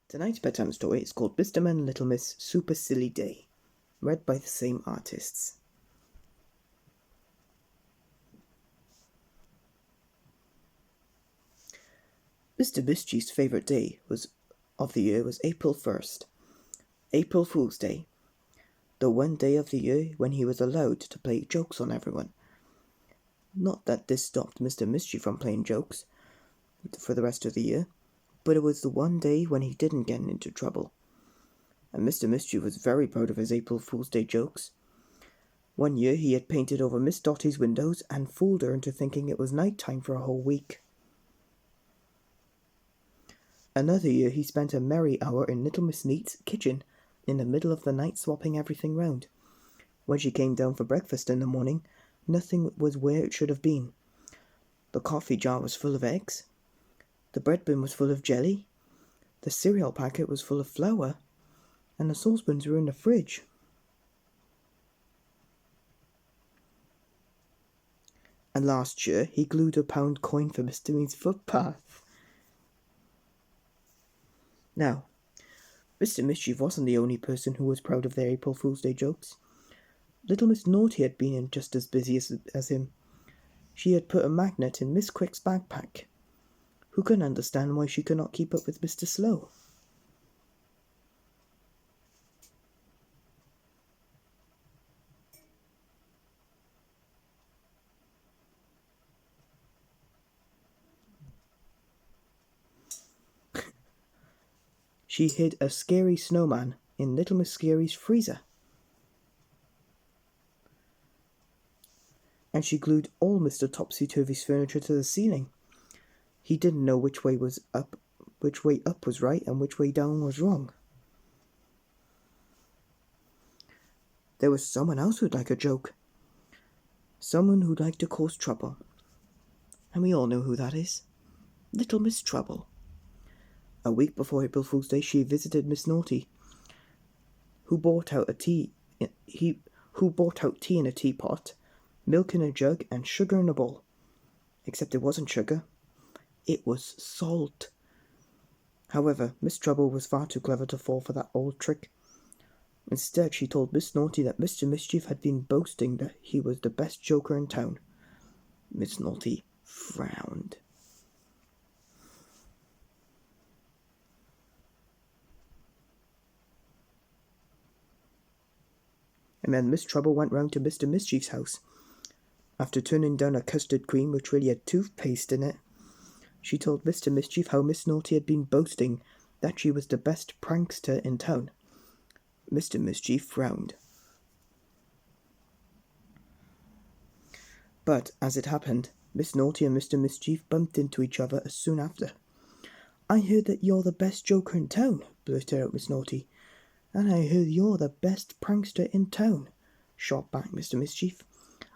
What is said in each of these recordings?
Tonight's bedtime story is called Mr. and Little Miss Super Silly Day, read by the same artists. Mr. Mischief's favourite day of the year was April 1st, April Fool's Day, the one day of the year when he was allowed to play jokes on everyone. Not that this stopped Mr. Mischief from playing jokes for the rest of the year, but it was the one day when he didn't get into trouble. And Mr. Mischief was very proud of his April Fool's Day jokes. One year he had painted over Miss Dottie's windows and fooled her into thinking it was night time for a whole week. Another year he spent a merry hour in Little Miss Neat's kitchen in the middle of the night swapping everything round. When she came down for breakfast in the morning, nothing was where it should have been. The coffee jar was full of eggs. The bread bin was full of jelly. The cereal packet was full of flour. And the saucepans were in the fridge. And last year he glued a pound coin for Mr. Mean's footpath. Now, Mr. Mischief wasn't the only person who was proud of their April Fool's Day jokes. Little Miss Naughty had been just as busy as him. She had put a magnet in Miss Quick's backpack. Who couldn't understand why she could not keep up with Mr. Slow? She hid a scary snowman in Little Miss Scary's freezer. And she glued all Mr. Topsy-Turvy's furniture to the ceiling. He didn't know which way up was right and which way down was wrong. There was someone else who'd like a joke. Someone who'd like to cause trouble. And we all know who that is. Little Miss Trouble. A week before April Fool's Day, she visited Miss Naughty, who brought out tea in a teapot, milk in a jug, and sugar in a bowl. Except it wasn't sugar. It was salt. However, Miss Trouble was far too clever to fall for that old trick. Instead, she told Miss Naughty that Mr. Mischief had been boasting that he was the best joker in town. Miss Naughty frowned. And then Miss Trouble went round to Mr. Mischief's house. After turning down a custard cream which really had toothpaste in it, she told Mr. Mischief how Miss Naughty had been boasting that she was the best prankster in town. Mr. Mischief frowned. But, as it happened, Miss Naughty and Mr. Mischief bumped into each other soon after. "I heard that you're the best joker in town," blurted out Miss Naughty. "And I heard you're the best prankster in town," shot back Mr. Mischief.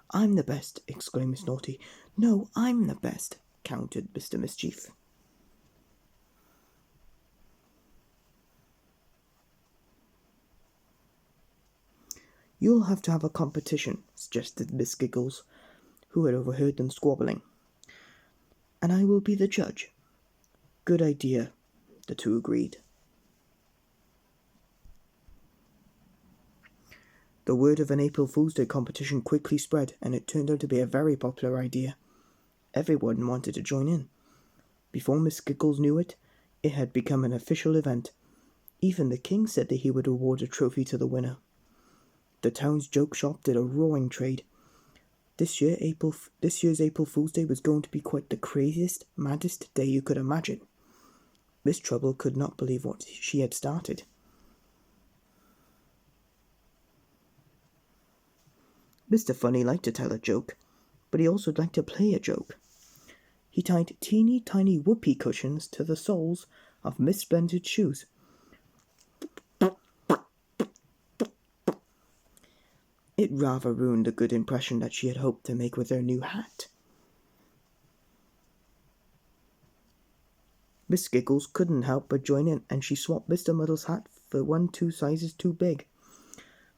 "I'm the best," exclaimed Miss Naughty. "No, I'm the best," countered Mr. Mischief. "You'll have to have a competition," suggested Miss Giggles, who had overheard them squabbling. "And I will be the judge." "Good idea," the two agreed. The word of an April Fool's Day competition quickly spread, and it turned out to be a very popular idea. Everyone wanted to join in. Before Miss Giggles knew it, it had become an official event. Even the king said that he would award a trophy to the winner. The town's joke shop did a roaring trade. This year's April Fool's Day was going to be quite the craziest, maddest day you could imagine. Miss Trouble could not believe what she had started. Mr. Funny liked to tell a joke, but he also liked to play a joke. He tied teeny tiny whoopee cushions to the soles of Miss Splendid's shoes. It rather ruined the good impression that she had hoped to make with her new hat. Miss Giggles couldn't help but join in, and she swapped Mr. Muddle's hat for one 2 sizes too big.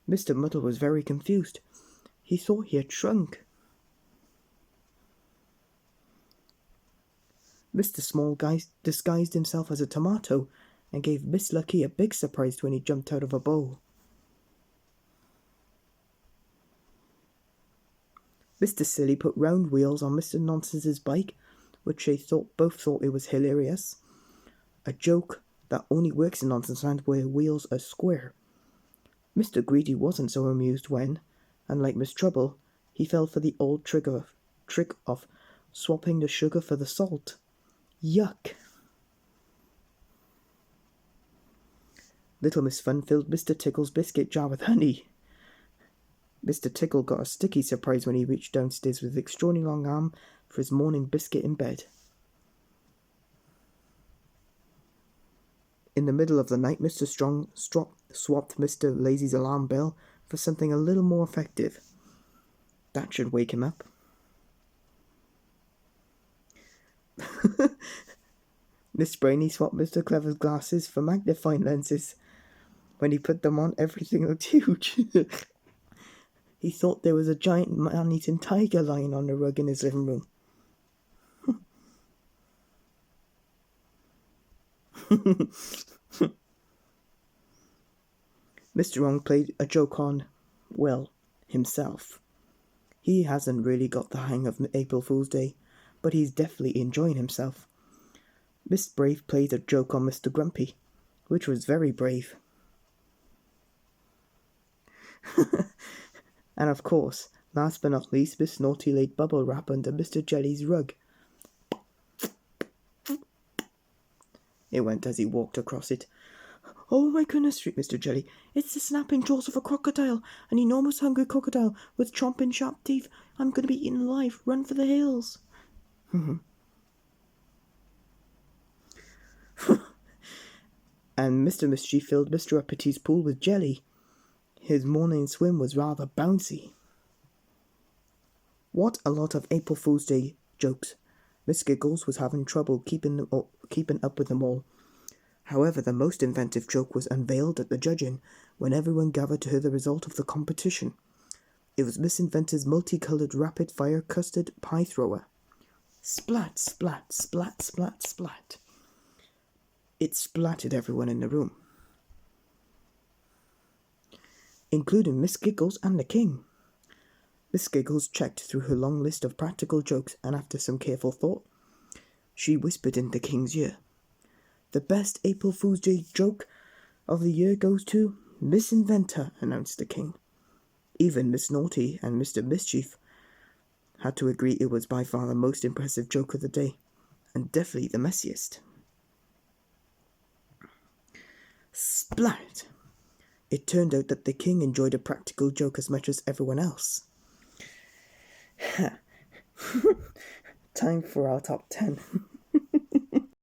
Mr. Muddle was very confused. He thought he had shrunk. Mr. Small Guy disguised himself as a tomato and gave Miss Lucky a big surprise when he jumped out of a bowl. Mr. Silly put round wheels on Mr. Nonsense's bike, which they both thought it was hilarious. A joke that only works in Nonsense Land where wheels are square. Mr. Greedy wasn't so amused when, unlike Miss Trouble, he fell for the old trick of swapping the sugar for the salt. Yuck! Little Miss Fun filled Mr. Tickle's biscuit jar with honey. Mr. Tickle got a sticky surprise when he reached downstairs with an extraordinary long arm for his morning biscuit in bed. In the middle of the night, Mr. Strong swapped Mr. Lazy's alarm bell for something a little more effective. That should wake him up. Miss Brainy swapped Mr. Clever's glasses for magnifying lenses. When he put them on, everything looked huge. He thought there was a giant man-eating tiger lying on the rug in his living room. Mr. Wrong played a joke on, well, himself. He hasn't really got the hang of April Fool's Day, but he's definitely enjoying himself. Miss Brave played a joke on Mr. Grumpy, which was very brave. And of course, last but not least, Miss Naughty laid bubble wrap under Mr. Jelly's rug. It went as he walked across it. "Oh my goodness," shrieked Mr. Jelly. "It's the snapping jaws of a crocodile, an enormous hungry crocodile with chomping sharp teeth. I'm going to be eaten alive. Run for the hills." And Mr. Mischief filled Mr. Uppitty's pool with jelly. His morning swim was rather bouncy. What a lot of April Fool's Day jokes. Miss Giggles was having trouble keeping up with them all. However, the most inventive joke was unveiled at the judging when everyone gathered to hear the result of the competition. It was Miss Inventor's multicoloured rapid-fire custard pie thrower. Splat, splat, splat, splat, splat. It splattered everyone in the room, including Miss Giggles and the King. Miss Giggles checked through her long list of practical jokes, and after some careful thought, she whispered in the King's ear, "The best April Fool's Day joke of the year goes to Miss Inventor," announced the King. Even Miss Naughty and Mr. Mischief had to agree it was by far the most impressive joke of the day, and definitely the messiest. Splat! It turned out that the King enjoyed a practical joke as much as everyone else. Time for our top 10.